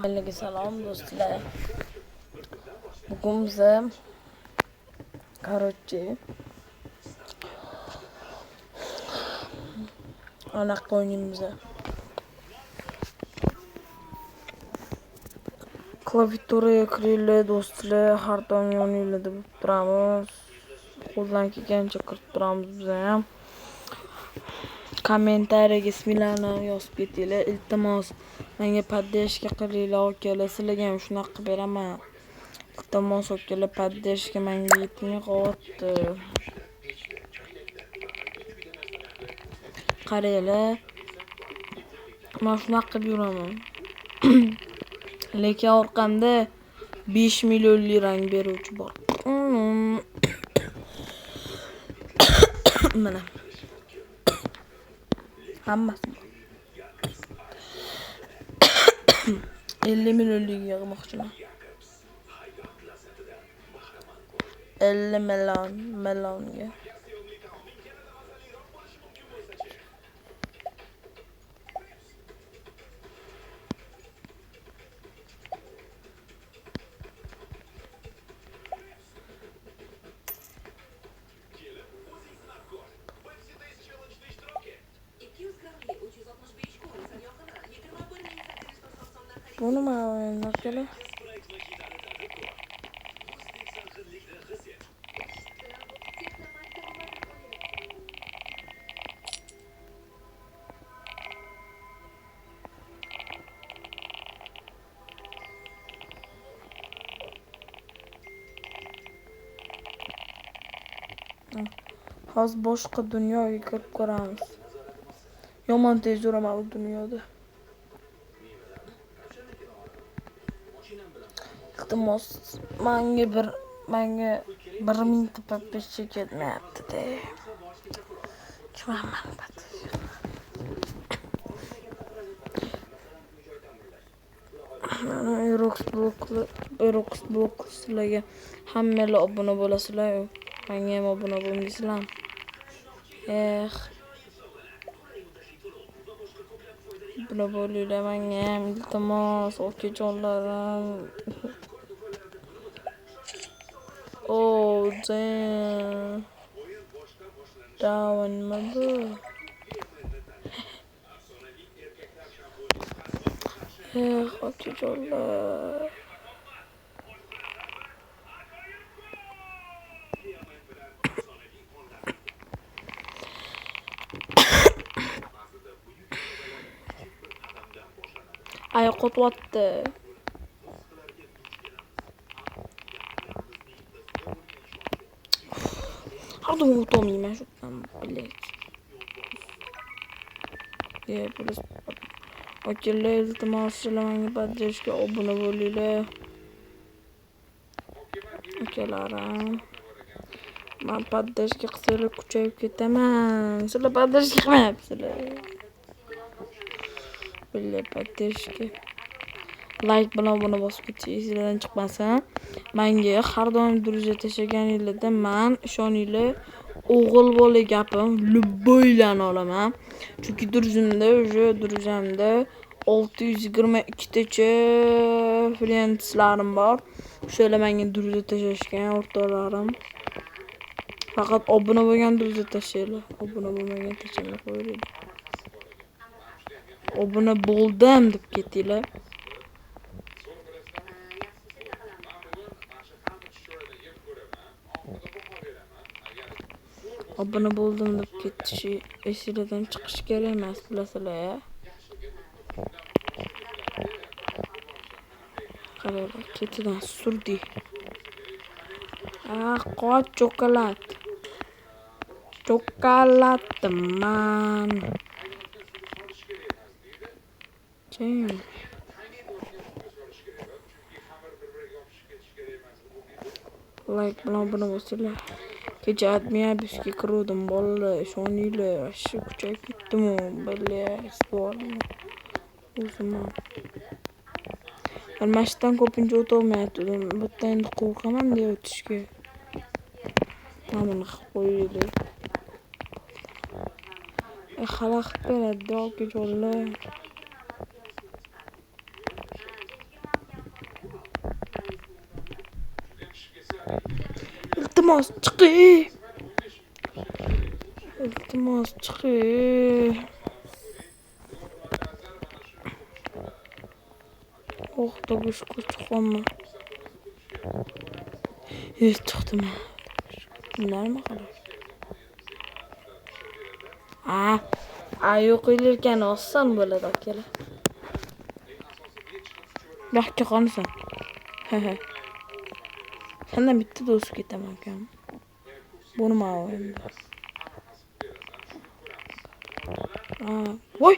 Hammaga salom do'stlar. Bugun biza anaqa o'ynaymiz. Klaviaturaga kiraylik do'stlar, har doim yoningizda bo'lib turamiz. Qo'ldan kelgancha kirib turamiz biza ham. Kommentariyaga ismlarni yozib ketinglar. Iltimos, menga podдержка qilinglar akalar. Sizlarga ham shunaqa qilib beraman. Iltimos akalar, podдержка menga yetmay qolyapti. Qaranglar. Men shunaqa qilib yuraman. Lekin orqamda 5 million lirang beruvchi bor. Mana. Hammasi. 50 million lirga yig'moqchiman. 50 millionga. Bu nima o'yinlar? Hozir boshqa dunyoga kirib ko'ramiz. Yomon tez yuraman bu dunyoda. Iltimos, menga 1000 ta podписчик ketmayapti-da. Chimaman podписчик. Erox blok sizlarga hammalar obuna bo'lasizlar. Menga ham obuna bo'lmaysizlar. Buna bo'linglar menga ham iltimos, okajonlarim. Oh, damn. Down my book. Okajonlar. Oyoq qotyapti. Hadi unutmayman shundan bilek. Plus akalar, iltimos sizlarga podдержка obuna bo'linglar. Akalarim. Men podдержка qilsanglar kuchayib ketaman. Sizlar podдержка qilmayapsizlar. Billar podдержка. Like bilan buni bosib keting, sizlardan chiqmasa. Menga har doim druziya tashlaganingizda men ishoninglar, o'g'il bola gapim любойlarni olaman. Chunki druzamda 622 tacha friendslarim bor. O'shalar menga druziya tashlashgan o'rtoqlarim. Faqat obuna bo'lgan druziya tashlaylar. Obuna bo'lmagan tashlamay qo'yinglar. Obuna bo'ldim deb ketinglar. Obuna bo'ldim deb ketishi esingizdan chiqish kerak emas, bilasizlar. Qaranglar, ketidan surdi. Qoch chokolad. Chokoladman. Like bilan buni bosinglar. Kecha admin bizga kirdim bolalar, ishoninglar, shu kuchayib ketdim-ku, billash bormi? O'zimman. Almashdan ko'pincha o'tolmayaptim. Bitta endi qo'rqaman deb o'tishga. Mana buni qo'yinglar. Xalaqit beradi, okajonlar. Iltimos chiqing. Iltimos chiqing. Oh, tabii çıkma. Hiç çıktım. Bunlar mı kadar? Yo'q ekan olsan bo'ladi akalar. Yo'qqa qolsan. He. Senden bitti de olsun ketamam kan. Bunu mu alayım? Voy!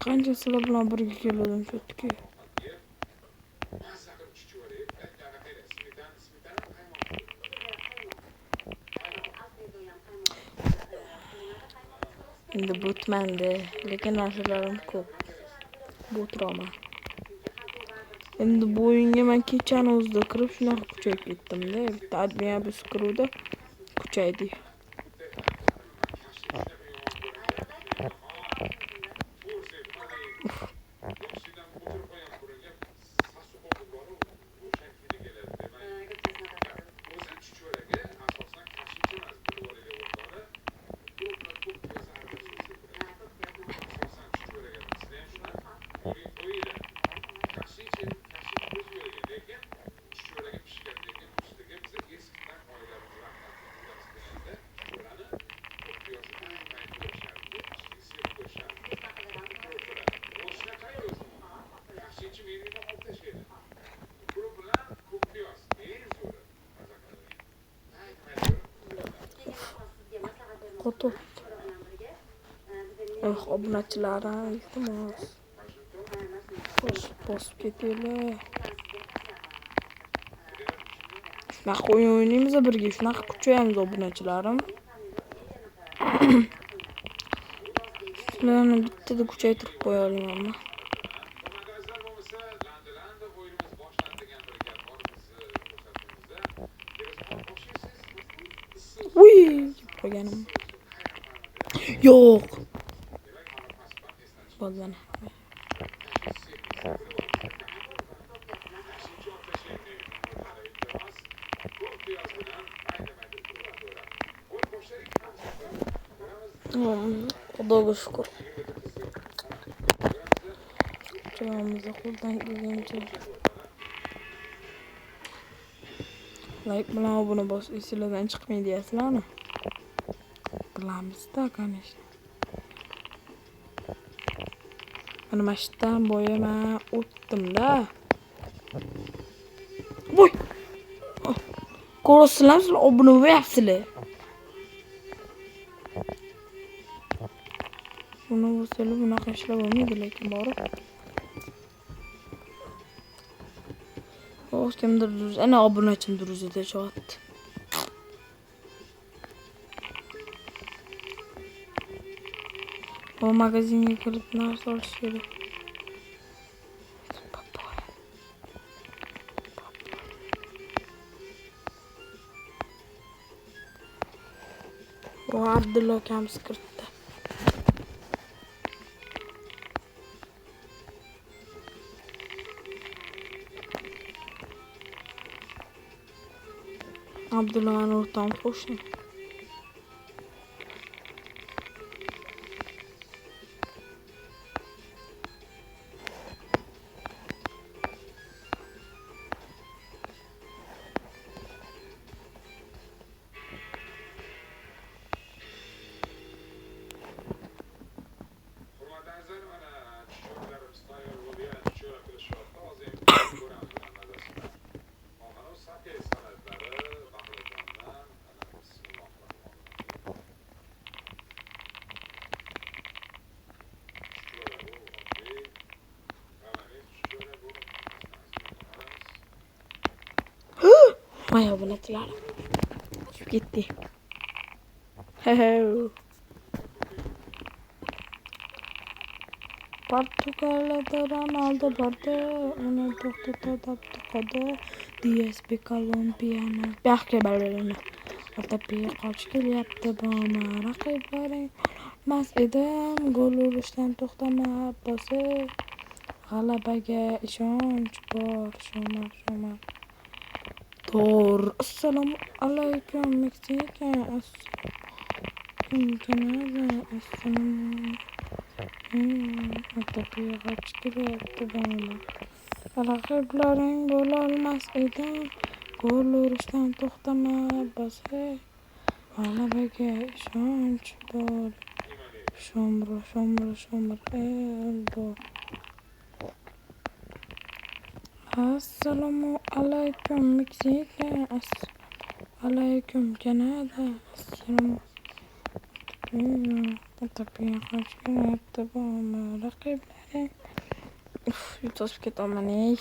Qanchasida bilan birga keldim shu yerga. Endi botmanda, lekin narsalarim ko'p. Botraman. Endi bu o'yinga men kechani o'zida kirib shunaqa kuchayib ketdim-da. Bitta admin biz kiruvda kuchaydi. Qo'to. Obunachilarim iltimos. Bosib ketinglar. Shunaqa o'yin o'ynaymiz birga, shunaqa kuchayamiz obunachilarim. Sizlarni bittada kuchaytirib qo'ya olaman. Uy, qo'yganim. Yo'q. Bo'lgan. Xudoga shukr. Joyimizda qo'ldan kelgancha. Like bilan obuna bos, esingizdan chiqmaydi deyapsizlarmi? Bilamiz-da, конечно. Mana mashitdan bo'yama o'tdim-da. Voy! Ko'rasizlar, obuna bo'lyapsizlar. Buni bo'lsa-lu bunaqa ishlar bo'lmaydi, lekin borib. Kimdir ana obunachim duruzida chog'atdi. O magazinga kirib narsa olish kerak. O Abdullo akamiz kiritdi. Abdullo mani o'rtam qo'shni. Vay obunachilar. Tushib ketdi. Portugaliyada Ronaldo bordi, uni to'xtatib qoldi. DSP Kolumbiyani baxtga balarini. Ortapiga qoch kelyapti, boma raqiblaring mas edim, gol urishdan to'xtama, bosib G'alabaga ishonch bor. Shomar. To'g'ri. Assalomu alaykum Meksika. Assalomu Kanada. Assalomu Atopiya qoch kelyapti bolalar. Raqiblaring bo'lolmas edi. Gol urishdan to'xtama basa. G'alabaga ishonch bor. Shomro bor. Assalomu alaykum Meksika. Assalomu alaykum Kanada. Assalomu Atopiya qoch kelyapti bolalar. Raqiblaring yutib ketaman ey.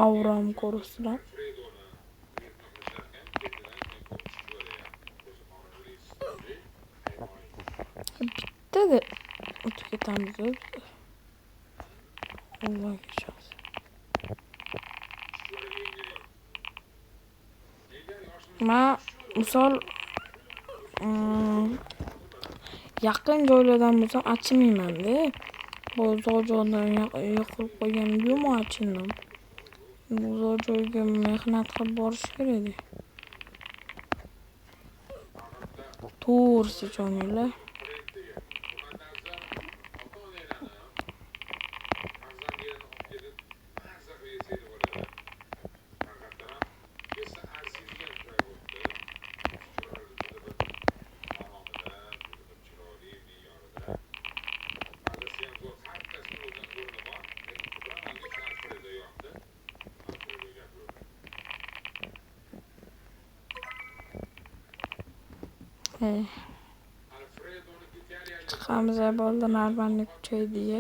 Avram ko'rsinlar. Bitta o'tib ketamiz. Allohga shukr. Misol yaqin joylardan bo'lsam achimayman-da. Uzoq joydan yiqilib qo'yganim yo'q achindim. Uzoq joyga mehnat qilib borish kerak. To'g'risi joninglar. Chiqamiz bo'ldi narbonlik kuchaydi.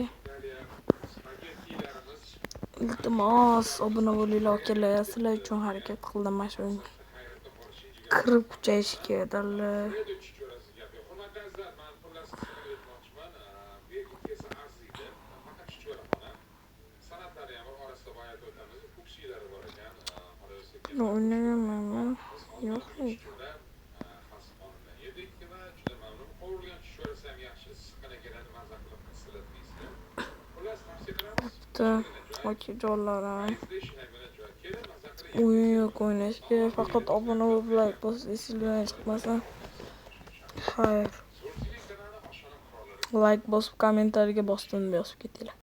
Iltimos obuna bo'linglar akalar. Sizlar uchun harakat qildim mana shu. Kirib kuchayish keraklar. O'ynaganman. Yo'q. Okey jollar. O'yin yo'q o'ynashga. Faqat obuna bo'lib like bosisizlar chiqmasa. Xayr. Like bosib kommentariyaga bosib ketinglar.